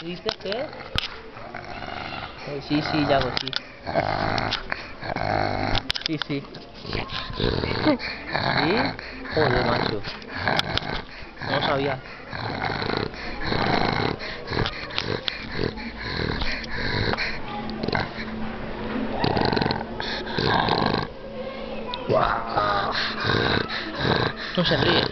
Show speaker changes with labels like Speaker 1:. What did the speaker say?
Speaker 1: ¿Qué dices qué? Sí, sí, Yago, sí. Sí, sí. ¿Sí? Joder, macho. No lo sabía. No se ríe.